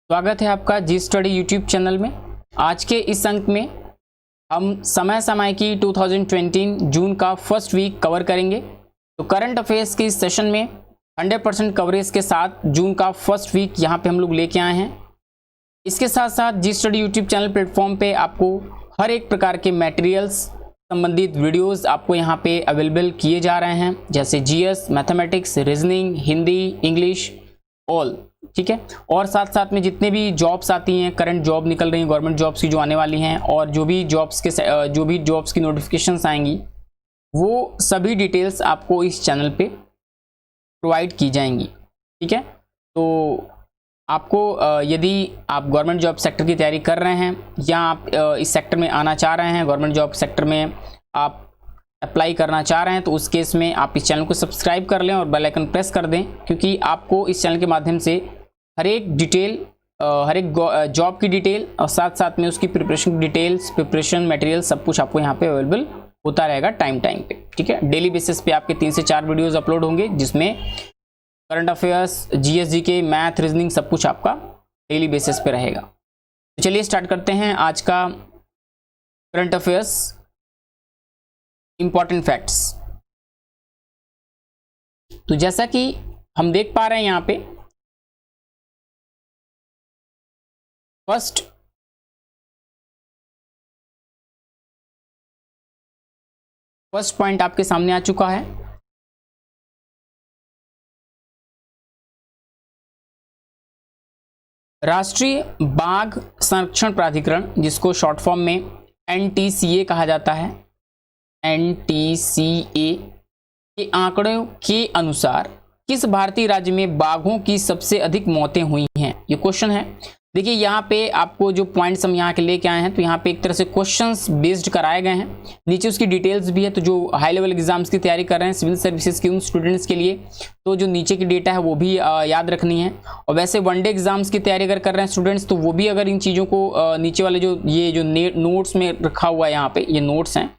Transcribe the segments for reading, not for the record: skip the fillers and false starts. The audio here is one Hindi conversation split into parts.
स्वागत है आपका जी स्टडी यूट्यूब चैनल में। आज के इस अंक में हम समय की 2020 जून का फर्स्ट वीक कवर करेंगे। तो करंट अफेयर्स के इस सेशन में 100% कवरेज के साथ जून का फर्स्ट वीक यहाँ पे हम लोग लेके आए हैं। इसके साथ साथ जी स्टडी यूट्यूब चैनल प्लेटफॉर्म पे आपको हर एक प्रकार के मटेरियल्स संबंधित वीडियोस आपको यहाँ पे अवेलेबल किए जा रहे हैं, जैसे GS, mathematics, reasoning, Hindi, English, all, ठीक है। और साथ साथ में जितने भी जॉब्स आती हैं, करंट जॉब निकल रही हैं, गवर्नमेंट जॉब्स की जो आने वाली हैं, और जो भी जॉब्स की नोटिफिकेशंस आएंगी, वो सभी डिटेल्स आपको इस चैनल पे प्रोवाइड की जाएंगी, ठीक है। तो आपको यदि आप गवर्नमेंट जॉब सेक्टर की तैयारी कर रहे हैं या आप इस सेक्टर में आना चाह रहे हैं, गवर्नमेंट जॉब सेक्टर में आप अप्लाई करना चाह रहे हैं, तो उस केस में आप इस चैनल को सब्सक्राइब कर लें और बेल आइकन प्रेस कर दें, क्योंकि आपको इस चैनल के माध्यम से हर एक डिटेल, हर एक जॉब की डिटेल और साथ साथ में उसकी प्रिपरेशन की डिटेल्स, प्रिपरेशन मटेरियल सब कुछ आपको यहाँ पे अवेलेबल होता रहेगा टाइम पे, ठीक है। डेली बेसिस पे आपके 3 से 4 वीडियोस अपलोड होंगे, जिसमें current affairs, GS, GK, math, reasoning सब कुछ आपका डेली बेसिस पे रहेगा। तो चलिए स्टार्ट करते हैं आज का करंट अफेयर्स इंपॉर्टेंट फैक्ट्स। तो जैसा कि हम देख पा रहे हैं यहाँ पे फर्स्ट पॉइंट आपके सामने आ चुका है। राष्ट्रीय बाघ संरक्षण प्राधिकरण, जिसको शॉर्ट फॉर्म में एनटीसीए कहा जाता है, एनटीसीए के आंकड़ों के अनुसार किस भारतीय राज्य में बाघों की सबसे अधिक मौतें हुई हैं? ये क्वेश्चन है। देखिए यहाँ पे आपको जो पॉइंट्स हम यहाँ के लेके आए हैं, तो यहाँ पे एक तरह से क्वेश्चंस बेस्ड कराए गए हैं, नीचे उसकी डिटेल्स भी है। तो जो हाई लेवल एग्जाम्स की तैयारी कर रहे हैं सिविल सर्विसेज के उन स्टूडेंट्स के लिए, तो जो नीचे की डेटा है वो भी याद रखनी है। और वैसे वनडे एग्जाम्स की तैयारी अगर कर रहे हैं स्टूडेंट्स, तो वो भी अगर इन चीज़ों को नीचे वाले जो नोट्स में रखा हुआ है, यहाँ पे ये नोट्स हैं,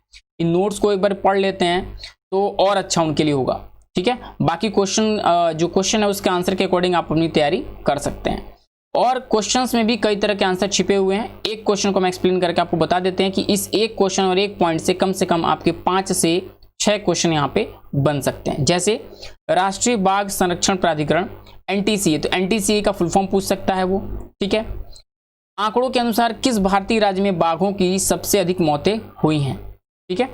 इन नोट्स को एक बार पढ़ लेते हैं तो और अच्छा उनके लिए होगा, ठीक है। बाकी जो क्वेश्चन है उसके आंसर के अकॉर्डिंग आप अपनी तैयारी कर सकते हैं। और क्वेश्चंस में भी कई तरह के आंसर छिपे हुए हैं। एक क्वेश्चन को मैं एक्सप्लेन करके आपको बता देते हैं कि इस एक क्वेश्चन और एक पॉइंट से कम आपके 5 से 6 क्वेश्चन यहाँ पे बन सकते हैं। जैसे राष्ट्रीय बाघ संरक्षण प्राधिकरण एनटीसीए, तो एनटीसीए का फुल फॉर्म पूछ सकता है वो, ठीक है। आंकड़ों के अनुसार किस भारतीय राज्य में बाघों की सबसे अधिक मौतें हुई हैं, ठीक है।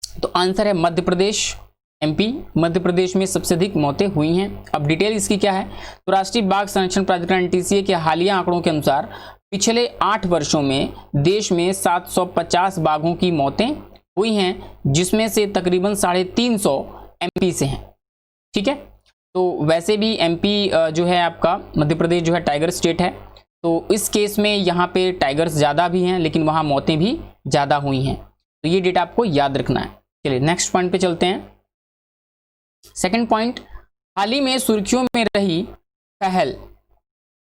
तो आंसर है मध्य प्रदेश, एमपी। मध्य प्रदेश में सबसे अधिक मौतें हुई हैं। अब डिटेल इसकी क्या है, तो राष्ट्रीय बाघ संरक्षण प्राधिकरण एनटीसीए के हालिया आंकड़ों के अनुसार पिछले 8 वर्षों में देश में 750 बाघों की मौतें हुई हैं, जिसमें से तकरीबन 350 एमपी से हैं, ठीक है। तो वैसे भी एमपी जो है आपका, मध्य प्रदेश जो है टाइगर स्टेट है, तो इस केस में यहाँ पे टाइगर्स ज़्यादा भी हैं, लेकिन वहाँ मौतें भी ज़्यादा हुई हैं। तो ये डेटा आपको याद रखना है। चलिए नेक्स्ट पॉइंट पे चलते हैं। सेकंड पॉइंट, हाल ही में सुर्खियों में रही पहल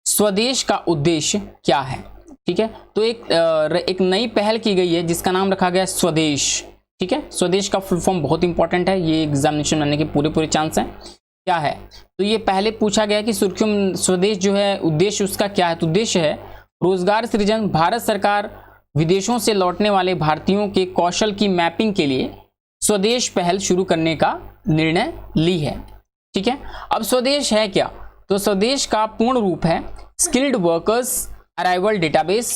स्वदेश का उद्देश्य क्या है, ठीक है। तो एक नई पहल की गई है जिसका नाम रखा गया स्वदेश, ठीक है। स्वदेश का फुल फॉर्म बहुत इंपॉर्टेंट है, ये एग्जामिनेशन बनने के पूरे चांस हैं। क्या है, तो ये पहले पूछा गया कि सुर्खियों में स्वदेश जो है उद्देश्य उसका क्या है। तो उद्देश्य है रोजगार सृजन। भारत सरकार विदेशों से लौटने वाले भारतीयों के कौशल की मैपिंग के लिए स्वदेश पहल शुरू करने का निर्णय ली है, ठीक है। अब स्वदेश है क्या, तो स्वदेश का पूर्ण रूप है skilled workers arrival database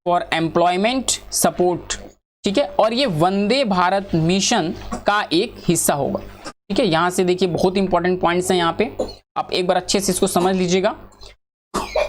for employment support, ठीक है। और ये वंदे भारत मिशन का एक हिस्सा होगा, ठीक है। यहां से देखिए बहुत इंपॉर्टेंट पॉइंट्स हैं यहाँ पे, आप एक बार अच्छे से इसको समझ लीजिएगा।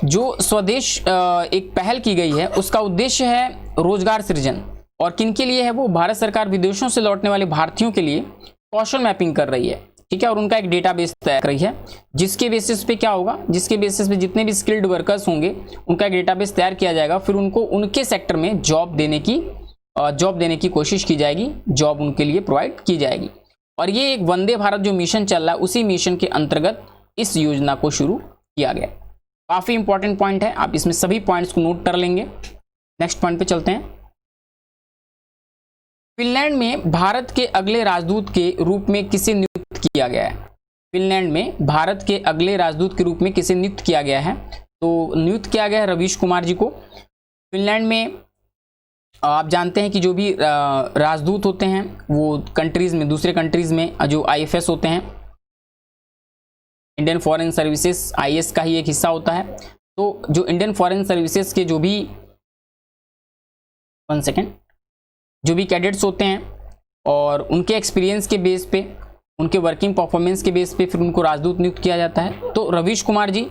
जो स्वदेश एक पहल की गई है उसका उद्देश्य है रोजगार सृजन, और किनके लिए है वो, भारत सरकार विदेशों से लौटने वाले भारतीयों के लिए कौशल मैपिंग कर रही है, ठीक है। और उनका एक डेटाबेस तैयार कर रही है, जिसके बेसिस पे क्या होगा, जिसके बेसिस पे जितने भी स्किल्ड वर्कर्स होंगे उनका एक डेटाबेस तैयार किया जाएगा, फिर उनको उनके सेक्टर में जॉब देने की कोशिश की जाएगी, जॉब उनके लिए प्रोवाइड की जाएगी। और ये एक वंदे भारत जो मिशन चल रहा है, उसी मिशन के अंतर्गत इस योजना को शुरू किया गया। काफी इंपॉर्टेंट पॉइंट है, आप इसमें सभी पॉइंट्स को नोट कर लेंगे। नेक्स्ट पॉइंट पे चलते हैं। फिनलैंड में भारत के अगले राजदूत के रूप में किसे नियुक्त किया गया है? फिनलैंड में भारत के अगले राजदूत के रूप में किसे नियुक्त किया गया है? तो नियुक्त किया गया है रवीश कुमार जी को। फिनलैंड में आप जानते हैं कि जो भी राजदूत होते हैं वो कंट्रीज में, दूसरे कंट्रीज में जो IFS होते हैं, इंडियन फॉरेन सर्विसेज, IS का ही एक हिस्सा होता है। तो जो इंडियन फॉरेन सर्विसेज के जो भी 1 सेकेंड जो भी कैडेट्स होते हैं और उनके एक्सपीरियंस के बेस पे, उनके वर्किंग परफॉर्मेंस के बेस पे फिर उनको राजदूत नियुक्त किया जाता है। तो रवीश कुमार जी,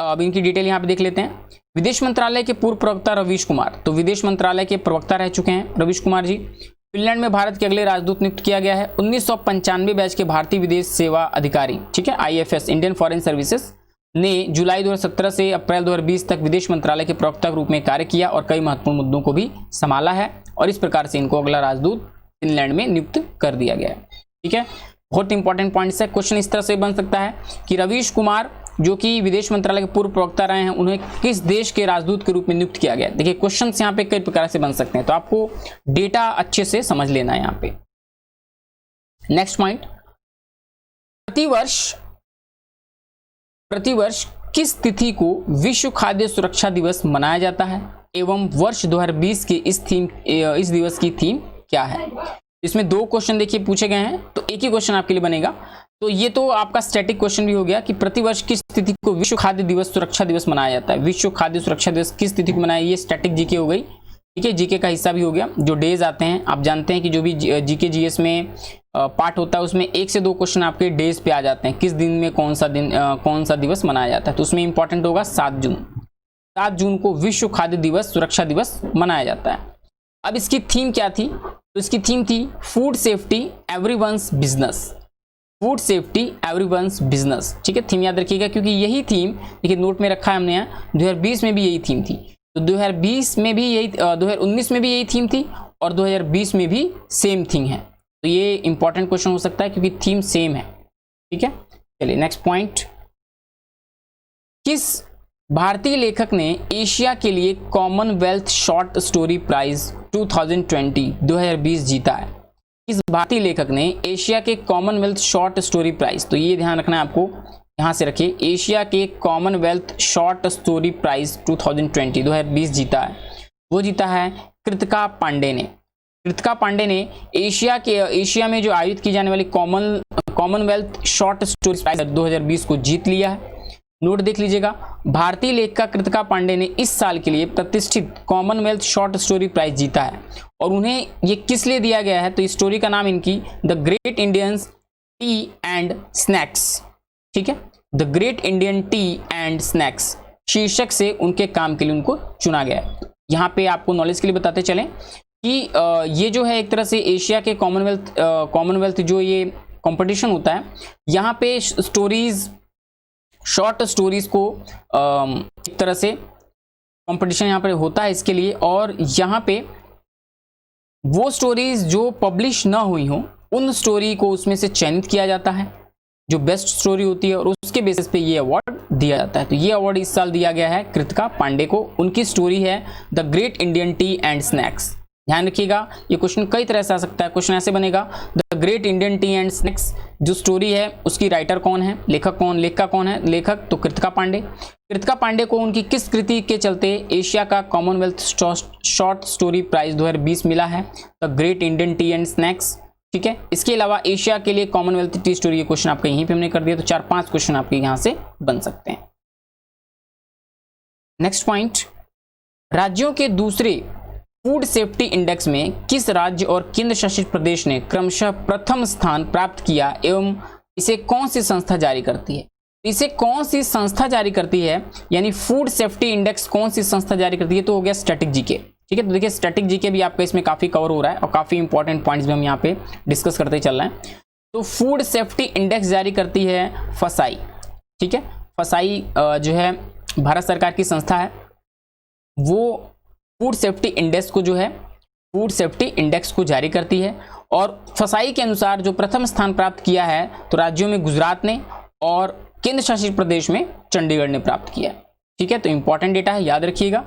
अब इनकी डिटेल यहाँ पे देख लेते हैं। विदेश मंत्रालय के पूर्व प्रवक्ता रवीश कुमार, तो विदेश मंत्रालय के प्रवक्ता रह चुके हैं रवीश कुमार जी। फिनलैंड में भारत के अगले राजदूत नियुक्त किया गया है 1995 बैच के भारतीय विदेश सेवा अधिकारी, ठीक है, IFS इंडियन फॉरेन सर्विसेज ने जुलाई 2017 से अप्रैल 2020 तक विदेश मंत्रालय के प्रवक्ता के रूप में कार्य किया और कई महत्वपूर्ण मुद्दों को भी संभाला है, और इस प्रकार से इनको अगला राजदूत फिनलैंड में नियुक्त कर दिया गया है। ठीक है, बहुत इंपॉर्टेंट पॉइंट्स है। क्वेश्चन इस तरह से बन सकता है कि रवीश कुमार जो कि विदेश मंत्रालय के पूर्व प्रवक्ता रहे हैं, उन्हें किस देश के राजदूत के रूप में नियुक्त किया गया। देखिए क्वेश्चन यहाँ पे कई प्रकार से बन सकते हैं, तो आपको डेटा अच्छे से समझ लेना है यहाँ पे। नेक्स्ट पॉइंट, प्रतिवर्ष किस तिथि को विश्व खाद्य सुरक्षा दिवस मनाया जाता है एवं वर्ष 2020 के इस दिवस की थीम क्या है। इसमें 2 क्वेश्चन देखिए पूछे गए हैं, तो एक ही क्वेश्चन आपके लिए बनेगा। तो ये तो आपका स्टैटिक क्वेश्चन भी हो गया कि प्रतिवर्ष किस तिथि को विश्व खाद्य दिवस सुरक्षा दिवस मनाया जाता है। विश्व खाद्य सुरक्षा दिवस किस तिथि को मनाया, ये स्टैटिक जीके हो गई। ठीक है, जीके का हिस्सा भी हो गया। जो डेज आते हैं, आप जानते हैं कि जो भी जीके जीएस में पार्ट होता है उसमें 1 से 2 क्वेश्चन आपके डेज पे आ जाते हैं, किस दिन में कौन सा दिवस मनाया जाता है। तो उसमें इंपॉर्टेंट होगा 7 जून को विश्व खाद्य दिवस सुरक्षा दिवस मनाया जाता है। अब इसकी थीम क्या थी, तो इसकी थीम थी food safety everyone's business, food safety everyone's business. ठीक है, थीम याद रखिएगा क्योंकि यही थीम देखिए नोट में रखा है हमने यहाँ, 2020 में भी यही थीम थी, तो 2020 में भी यही 2019 में भी यही थीम थी और 2020 में भी सेम थीम है। तो ये इंपॉर्टेंट क्वेश्चन हो सकता है क्योंकि थीम सेम है। ठीक है, चलिए नेक्स्ट पॉइंट, किस भारतीय लेखक ने एशिया के लिए कॉमनवेल्थ शॉर्ट स्टोरी प्राइज 2020 जीता है। किस भारतीय लेखक ने एशिया के कॉमनवेल्थ शॉर्ट स्टोरी प्राइज, तो ये ध्यान रखना है आपको, यहां से रखिए, एशिया के कॉमनवेल्थ शॉर्ट स्टोरी प्राइज 2020 जीता है। वो जीता है कृतिका पांडे ने। कृतिका पांडे ने एशिया में जो आयोजित की जाने वाली कॉमनवेल्थ शॉर्ट स्टोरी प्राइज 2020 को जीत लिया है। नोट देख लीजिएगा, भारतीय लेखिका कृतिका पांडे ने इस साल के लिए प्रतिष्ठित कॉमनवेल्थ शॉर्ट स्टोरी प्राइज जीता है और उन्हें ये किस लिए दिया गया है, तो इस स्टोरी का नाम इनकी the great Indian T and snacks. ठीक है, the great Indian T and snacks शीर्षक से उनके काम के लिए उनको चुना गया है। यहाँ पे आपको नॉलेज के लिए बताते चलें कि ये जो है एक तरह से एशिया के कॉमनवेल्थ जो ये कंपटीशन होता है, यहाँ पे स्टोरीज, शॉर्ट स्टोरीज को एक तरह से कंपटीशन यहाँ पर होता है इसके लिए, और यहाँ पे वो स्टोरीज जो पब्लिश ना हुई हो उन स्टोरी को उसमें से चयनित किया जाता है जो बेस्ट स्टोरी होती है और उसके बेसिस पे ये अवार्ड दिया जाता है। तो ये अवार्ड इस साल दिया गया है कृतिका पांडे को, उनकी स्टोरी है the great Indian T and snacks. ध्यान रखिएगा, ये क्वेश्चन कई तरह से आ सकता है। क्वेश्चन ऐसे बनेगा, the great Indian T and snacks जो स्टोरी है उसकी राइटर कौन है, लेखक कौन है, लेखक तो कृतिका पांडे। कृतिका पांडे को उनकी किस कृति के चलते एशिया का कॉमनवेल्थ शॉर्ट स्टोरी प्राइज 2020 मिला है, the great Indian T and snacks. ठीक है, इसके अलावा एशिया के लिए कॉमनवेल्थ टी स्टोरी, ये क्वेश्चन आपका यहीं पे हमने कर दिया, तो 4-5 क्वेश्चन आपके यहां से बन सकते हैं। नेक्स्ट पॉइंट, राज्यों के दूसरे फूड सेफ्टी इंडेक्स में किस राज्य और केंद्र शासित प्रदेश ने क्रमशः प्रथम स्थान प्राप्त किया एवं इसे कौन सी संस्था जारी करती है। इसे कौन सी संस्था जारी करती है, यानी फूड सेफ्टी इंडेक्स कौन सी संस्था जारी करती है, तो हो गया स्टैटिक जीके। ठीक है, तो देखिए स्टैटिक जीके भी आपका इसमें काफी कवर हो रहा है और काफी इंपॉर्टेंट पॉइंट्स भी हम यहाँ पे डिस्कस करते चल रहे हैं। तो फूड सेफ्टी इंडेक्स जारी करती है फसाई। ठीक है, फसाई जो है भारत सरकार की संस्था है, वो फूड सेफ्टी इंडेक्स को जो है फूड सेफ्टी इंडेक्स को जारी करती है और फसाई के अनुसार जो प्रथम स्थान प्राप्त किया है तो राज्यों में गुजरात ने और केंद्र शासित प्रदेश में चंडीगढ़ ने प्राप्त किया है। ठीक है, तो इंपॉर्टेंट डेटा है, याद रखिएगा।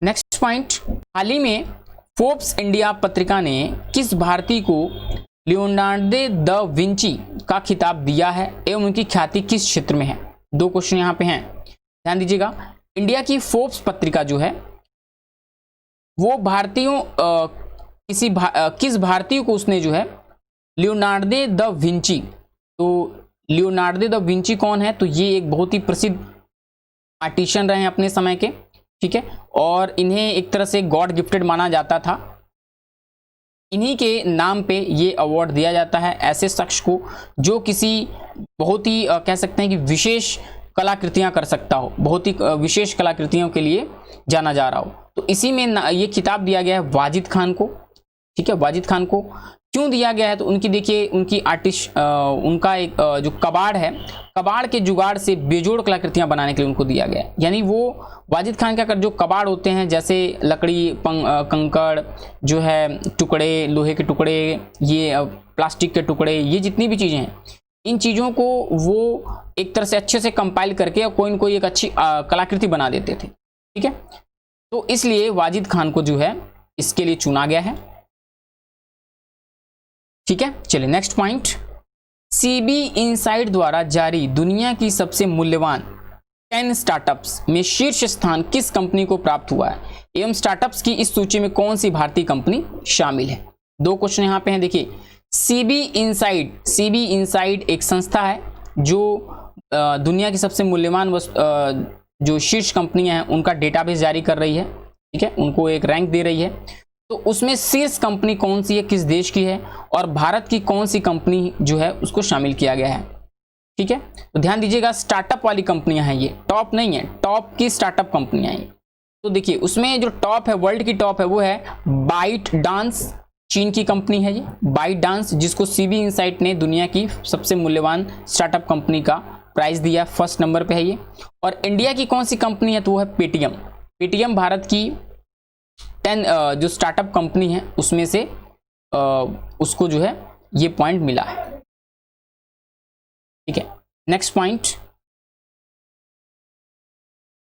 नेक्स्ट पॉइंट, हाल ही में फोर्ब्स इंडिया पत्रिका ने किस भारतीय को लियोनार्डो द विंची का खिताब दिया है एवं उनकी ख्याति किस क्षेत्र में है। 2 क्वेश्चन यहाँ पे हैं। ध्यान दीजिएगा, इंडिया की फोर्ब्स पत्रिका जो है वो भारतीयों किस भारतीय को उसने जो है लियोनार्दो द विंची, तो लियोनार्दो द विंची कौन है, तो ये एक बहुत ही प्रसिद्ध आर्टिशियन रहे हैं अपने समय के, ठीक है, और इन्हें एक तरह से गॉड गिफ्टेड माना जाता था। इन्हीं के नाम पे ये अवार्ड दिया जाता है ऐसे शख्स को जो किसी बहुत ही कह सकते हैं कि विशेष कलाकृतियां कर सकता हो, बहुत ही विशेष कलाकृतियों के लिए जाना जा रहा हो। तो इसी में ये खिताब दिया गया है वाजिद खान को, ठीक है। वाजिद खान को क्यों दिया गया है, तो उनकी देखिए उनकी उनका एक जो कबाड़ है, कबाड़ के जुगाड़ से बेजोड़ कलाकृतियां बनाने के लिए उनको दिया गया है। यानी वो वाजिद खान का जो कबाड़ होते हैं, जैसे लकड़ी, कंकड़ जो है, टुकड़े, लोहे के टुकड़े, ये प्लास्टिक के टुकड़े, ये जितनी भी चीज़ें हैं, इन चीज़ों को वो एक तरह से अच्छे से कंपाइल करके कोई न कोई एक अच्छी कलाकृति बना देते थे, ठीक है। तो इसलिए वाजिद खान को जो है इसके लिए चुना गया है, ठीक है। चलिए नेक्स्ट पॉइंट, सीबी इनसाइट द्वारा जारी दुनिया की सबसे मूल्यवान 10 स्टार्टअप्स में शीर्ष स्थान किस कंपनी को प्राप्त हुआ है, एवं स्टार्टअप्स की इस सूची में कौन सी भारतीय कंपनी शामिल है। दो क्वेश्चन यहां पे हैं, देखिए सीबी इनसाइट एक संस्था है जो दुनिया की सबसे मूल्यवान जो शीर्ष कंपनियां हैं उनका डेटाबेस जारी कर रही है, ठीक है, उनको एक रैंक दे रही है। तो उसमें शीर्ष कंपनी कौन सी है, किस देश की है, और भारत की कौन सी कंपनी जो है उसको शामिल किया गया है, ठीक है। तो ध्यान दीजिएगा, स्टार्टअप वाली कंपनियां हैं ये, टॉप नहीं है, टॉप की स्टार्टअप कंपनियां हैं। तो देखिए उसमें जो टॉप है, वर्ल्ड की टॉप है, वो है बाइट डांस, चीन की कंपनी है ये बाइट डांस, जिसको सीबी इनसाइट ने दुनिया की सबसे मूल्यवान स्टार्टअप कंपनी का प्राइज दिया, फर्स्ट नंबर पे है ये। और इंडिया की कौन सी कंपनी है, तो वो है पेटीएम। पेटीएम भारत की 10 जो स्टार्टअप कंपनी है उसमें से उसको जो है ये पॉइंट मिला है, ठीक है। नेक्स्ट पॉइंट,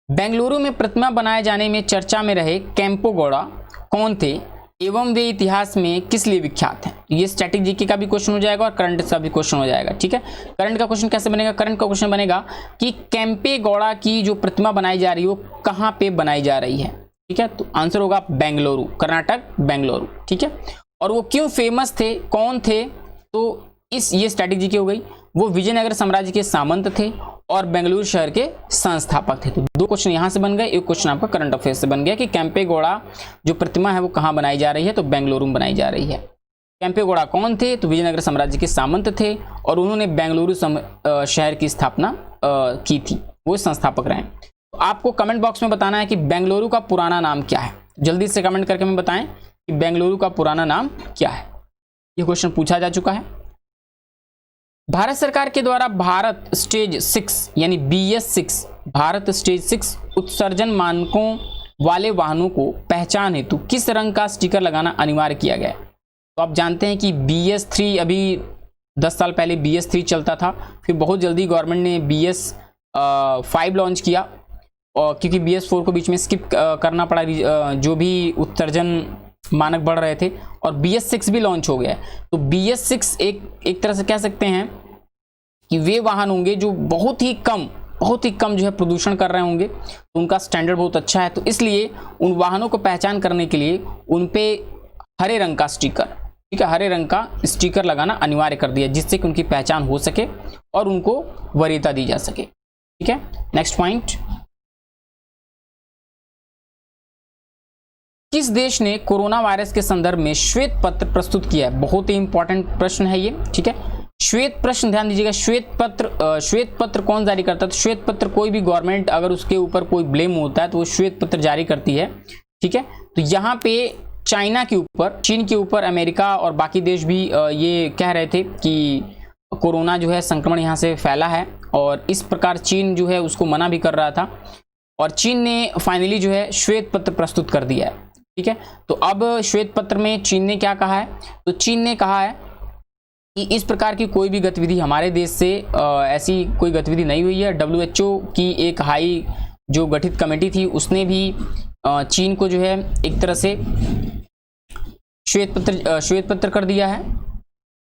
बेंगलुरु में प्रतिमा बनाए जाने में चर्चा में रहे केम्पेगौड़ा कौन थे एवं वे इतिहास में किस लिए विख्यात हैं। ये स्टैटिक जीके का भी क्वेश्चन हो जाएगा और करंट का भी क्वेश्चन हो जाएगा, ठीक है। करंट का क्वेश्चन कैसे बनेगा, करंट का क्वेश्चन बनेगा कि केम्पेगौड़ा की जो प्रतिमा बनाई जा रही है वो कहाँ पे बनाई जा रही है, ठीक है। तो आंसर होगा बेंगलुरु, कर्नाटक, बेंगलुरु, ठीक है। और वो क्यों फेमस थे, कौन थे, तो ये स्ट्रैटेजी की हो गई। वो विजयनगर साम्राज्य के सामंत थे और बेंगलुरु शहर के संस्थापक थे। तो दो क्वेश्चन यहां से बन गए, एक क्वेश्चन आपका करंट अफेयर से बन गया कि केम्पेगौड़ा जो प्रतिमा है वो कहां बनाई जा रही है, तो बेंगलुरु में बनाई जा रही है। केम्पेगौड़ा कौन थे, तो विजयनगर साम्राज्य के सामंत थे और उन्होंने बेंगलुरु शहर की स्थापना की थी, वो संस्थापक रहे। तो आपको कमेंट बॉक्स में बताना है कि बेंगलुरु का पुराना नाम क्या है। जल्दी से कमेंट करके हमें बताएं कि बेंगलुरु का पुराना नाम क्या है। यह क्वेश्चन पूछा जा चुका है। भारत सरकार के द्वारा भारत स्टेज 6 यानी BS6 भारत स्टेज 6 उत्सर्जन मानकों वाले वाहनों को पहचान हेतु किस रंग का स्टिकर लगाना अनिवार्य किया गया है। तो आप जानते हैं कि BS3 अभी 10 साल पहले BS3 चलता था, फिर बहुत जल्दी गवर्नमेंट ने BS5 लॉन्च किया और क्योंकि BS4 को बीच में स्किप करना पड़ा, जो भी उत्सर्जन मानक बढ़ रहे थे, और BS6 भी लॉन्च हो गया है। तो BS6 एक तरह से कह सकते हैं कि वे वाहन होंगे जो बहुत ही कम जो है प्रदूषण कर रहे होंगे, तो उनका स्टैंडर्ड बहुत अच्छा है। तो इसलिए उन वाहनों को पहचान करने के लिए उन पे हरे रंग का स्टिकर, ठीक है, हरे रंग का स्टिकर लगाना अनिवार्य कर दिया, जिससे कि उनकी पहचान हो सके और उनको वरीयता दी जा सके, ठीक है। नेक्स्ट पॉइंट, किस देश ने कोरोना वायरस के संदर्भ में श्वेत पत्र प्रस्तुत किया है। बहुत ही इंपॉर्टेंट प्रश्न है ये, ठीक है। श्वेत प्रश्न ध्यान दीजिएगा, श्वेत पत्र कौन जारी करता है, तो श्वेत पत्र कोई भी गवर्नमेंट अगर उसके ऊपर कोई ब्लेम होता है तो वो श्वेत पत्र जारी करती है, ठीक है। तो यहाँ पे चाइना के ऊपर, चीन के ऊपर, अमेरिका और बाकी देश भी ये कह रहे थे कि कोरोना जो है संक्रमण यहाँ से फैला है, और इस प्रकार चीन जो है उसको मना भी कर रहा था, और चीन ने फाइनली जो है श्वेत पत्र प्रस्तुत कर दिया है, ठीक है। तो अब श्वेत पत्र में चीन ने क्या कहा है, तो चीन ने कहा है कि इस प्रकार की कोई भी गतिविधि हमारे देश से ऐसी कोई गतिविधि नहीं हुई है। WHO की एक हाई जो गठित कमेटी थी उसने भी चीन को जो है एक तरह से श्वेत पत्र कर दिया है।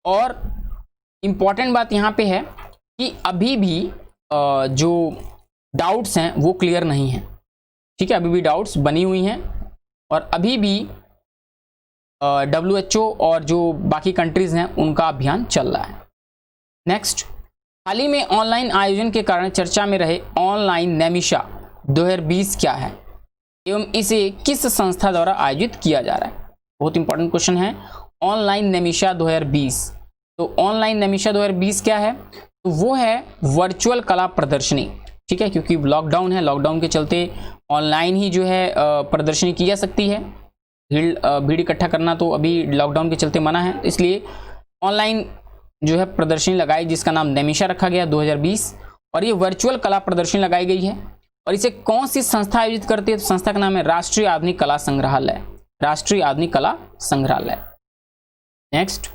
और इम्पॉर्टेंट बात यहाँ पे है कि अभी भी जो डाउट्स हैं वो क्लियर नहीं है, ठीक है, अभी भी डाउट्स बनी हुई हैं और अभी भी WHO और जो बाकी कंट्रीज हैं उनका अभियान चल रहा है। नेक्स्ट, हाल ही में ऑनलाइन आयोजन के कारण चर्चा में रहे ऑनलाइन नेमिशा 2020 क्या है एवं इसे किस संस्था द्वारा आयोजित किया जा रहा है? बहुत इंपॉर्टेंट क्वेश्चन है। ऑनलाइन नेमिशा 2020, तो ऑनलाइन नेमिशा 2020 क्या है? तो वो है वर्चुअल कला प्रदर्शनी, ठीक है, क्योंकि लॉकडाउन है, लॉकडाउन के चलते ऑनलाइन ही जो है प्रदर्शनी की जा सकती है। भीड़ इकट्ठा करना तो अभी लॉकडाउन के चलते मना है, इसलिए ऑनलाइन जो है प्रदर्शनी लगाई जिसका नाम नेमिशा रखा गया 2020 और ये वर्चुअल कला प्रदर्शनी लगाई गई है। और इसे कौन सी संस्था आयोजित करती है? तो संस्था का नाम है राष्ट्रीय आधुनिक कला संग्रहालय, राष्ट्रीय आधुनिक कला संग्रहालय। नेक्स्ट,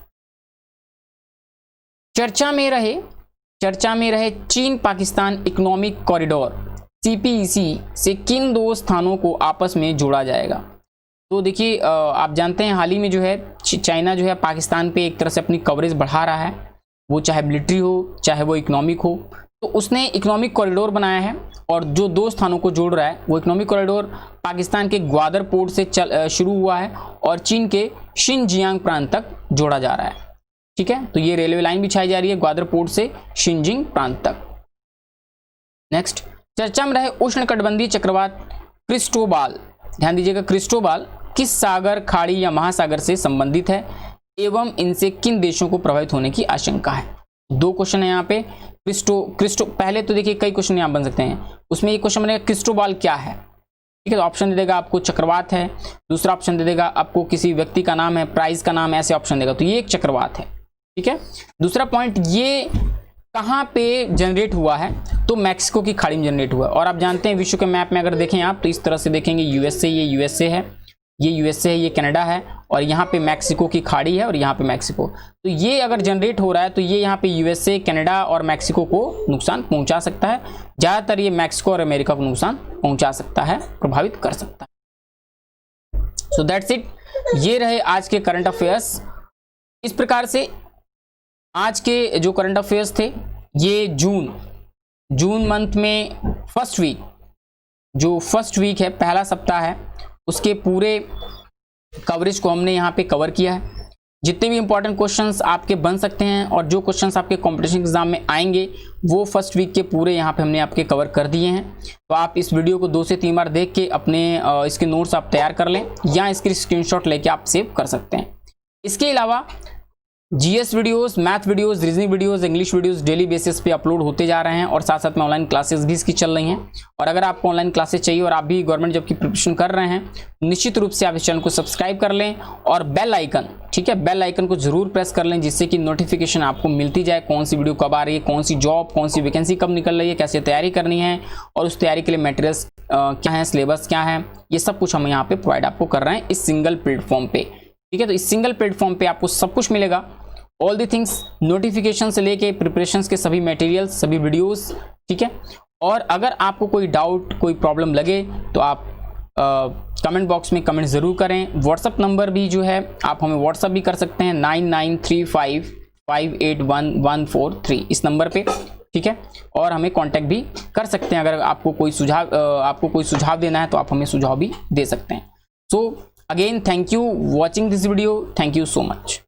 चर्चा में रहे चीन पाकिस्तान इकोनॉमिक कॉरिडोर CPEC से किन दो स्थानों को आपस में जोड़ा जाएगा? तो देखिए आप जानते हैं हाल ही में जो है चाइना जो है पाकिस्तान पे एक तरह से अपनी कवरेज बढ़ा रहा है, वो चाहे मिलिट्री हो चाहे वो इकोनॉमिक हो। तो उसने इकोनॉमिक कॉरिडोर बनाया है और जो दो स्थानों को जोड़ रहा है वो इकोनॉमिक कॉरिडोर पाकिस्तान के ग्वादर पोर्ट से शुरू हुआ है और चीन के शिनजियांग प्रांत तक जोड़ा जा रहा है, ठीक है। तो ये रेलवे लाइन बिछाई जा रही है ग्वादर पोर्ट से शिनजिंग प्रांत तक। नेक्स्ट, चर्चा में रहे उष्णकटिबंधीय चक्रवात क्रिस्टोबाल, ध्यान दीजिएगा, क्रिस्टोबाल किस सागर, खाड़ी या महासागर से संबंधित है एवं इनसे किन देशों को प्रभावित होने की आशंका है? दो क्वेश्चन है यहाँ पे। क्रिस्टो पहले तो देखिए कई क्वेश्चन यहाँ बन सकते हैं, उसमें एक क्वेश्चन बनेगा क्रिस्टोबाल क्या है, ठीक है। तो ऑप्शन दे देगा आपको चक्रवात है, दूसरा ऑप्शन दे देगा आपको किसी व्यक्ति का नाम है, प्राइज का नाम, ऐसे ऑप्शन देगा। तो ये एक चक्रवात है, ठीक है। दूसरा पॉइंट, ये कहाँ पे जनरेट हुआ है? तो मैक्सिको की खाड़ी में जनरेट हुआ है। और आप जानते हैं विश्व के मैप में अगर देखें आप तो इस तरह से देखेंगे USA, ये USA है, ये USA है, ये कनाडा है और यहाँ पे मैक्सिको की खाड़ी है और यहाँ पे मैक्सिको। तो ये अगर जनरेट हो रहा है तो ये यहाँ पे USA, कनाडा और मैक्सिको को नुकसान पहुंचा सकता है। ज़्यादातर ये मैक्सिको और अमेरिका को नुकसान पहुंचा सकता है, प्रभावित कर सकता है। सो दैट्स इट, ये रहे आज के करंट अफेयर्स। इस प्रकार से आज के जो करंट अफेयर्स थे ये जून मंथ में फर्स्ट वीक है, पहला सप्ताह है, उसके पूरे कवरेज को हमने यहाँ पे कवर किया है। जितने भी इंपॉर्टेंट क्वेश्चंस आपके बन सकते हैं और जो क्वेश्चंस आपके कंपटीशन एग्जाम में आएंगे वो फर्स्ट वीक के पूरे यहाँ पे हमने आपके कवर कर दिए हैं। तो आप इस वीडियो को 2 से 3 बार देख के अपने इसके नोट्स आप तैयार कर लें या इसके स्क्रीनशॉट लेके आप सेव कर सकते हैं। इसके अलावा GS videos, math videos, reasoning videos, English videos daily basis पे अपलोड होते जा रहे हैं और साथ साथ में ऑनलाइन क्लासेस भी इसकी चल रही हैं। और अगर आपको ऑनलाइन क्लासेस चाहिए और आप भी गवर्नमेंट जॉब की प्रिपरेशन कर रहे हैं, निश्चित रूप से आप इस चैनल को सब्सक्राइब कर लें और बेल आइकन, ठीक है, बेल आइकन को जरूर प्रेस कर लें जिससे कि नोटिफिकेशन आपको मिलती जाए, कौन सी वीडियो कब आ रही है, कौन सी जॉब, कौन सी वैकेंसी कब निकल रही है, कैसे तैयारी करनी है और उस तैयारी के लिए मटेरियल्स क्या है, सिलेबस क्या है, ये सब कुछ हम यहाँ पे प्रोवाइड आपको कर रहे हैं इस सिंगल प्लेटफॉर्म पे, ठीक है। तो इस सिंगल प्लेटफॉर्म पे आपको सब कुछ मिलेगा, ऑल दी थिंग्स, नोटिफिकेशन से लेके प्रिपरेशंस के सभी मटेरियल्स, सभी वीडियोस, ठीक है। और अगर आपको कोई डाउट, कोई प्रॉब्लम लगे तो आप कमेंट बॉक्स में कमेंट ज़रूर करें। व्हाट्सअप नंबर भी जो है आप हमें व्हाट्सअप भी कर सकते हैं 9935581143 इस नंबर पे, ठीक है। और हमें कांटेक्ट भी कर सकते हैं अगर आपको कोई सुझाव देना है तो आप हमें सुझाव भी दे सकते हैं। So again thank you watching this video, thank you so much.